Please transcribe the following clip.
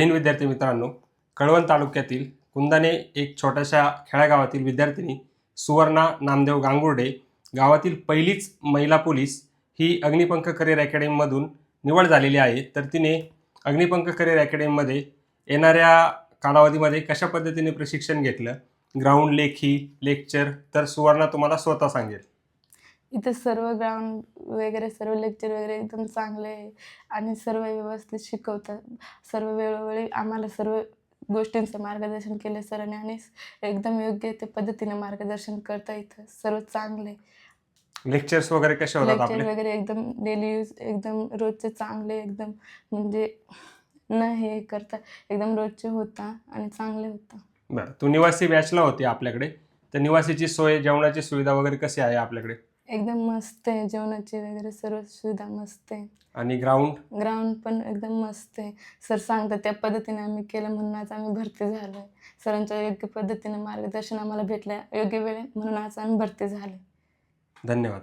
जैन विद्यार्थी मित्रांनो, कळवण तालुक्यातील कुंदाणे एक छोट्याशा खेड्यागावातील विद्यार्थिनी सुवर्णा नामदेव गांगुर्डे गावातील पहिलीच महिला पोलीस ही अग्निपंख करिअर अकॅडमीमधून निवड झालेली आहे. तर तिने अग्निपंख करिअर अकॅडमीमध्ये येणाऱ्या कालावधीमध्ये कशा पद्धतीने प्रशिक्षण घेतलं, ग्राउंड, लेखी, लेक्चर, तर सुवर्णा तुम्हाला स्वतः सांगेल. इथं सर्व ग्राउंड वगैरे सर्व लेक्चर वगैरे एकदम चांगले आहे आणि सर्व व्यवस्थित शिकवतात. सर्व वेळोवेळी आम्हाला सर्व गोष्टींचं मार्गदर्शन केलं सरांनी आणि एकदम योग्य ते पद्धतीने मार्गदर्शन करता इथं सर्व चांगले. लेक्चर्स वगैरे कसे होतात लेक्चर आपले? वगैरे एकदम डेली यूज एकदम रोजचे चांगले एकदम म्हणजे न हे करता एकदम रोजचे होता आणि चांगले होता. बरं, तू निवासी बॅचला होती आपल्याकडे, तर निवासीची सोय, जेवणाची सुविधा वगैरे कशी आहे आपल्याकडे? एकदम मस्त आहे. जेवणाची वगैरे सर्व सुविधा मस्त आहे. आणि ग्राउंड? ग्राउंड पण एकदम मस्त आहे. सर सांगतात त्या पद्धतीने आम्ही केलं म्हणून आज आम्ही भरती झालोय. सरांच्या योग्य पद्धतीने मार्गदर्शन आम्हाला भेटलं योग्य वेळेत म्हणून आज आम्ही भरती झाले. धन्यवाद.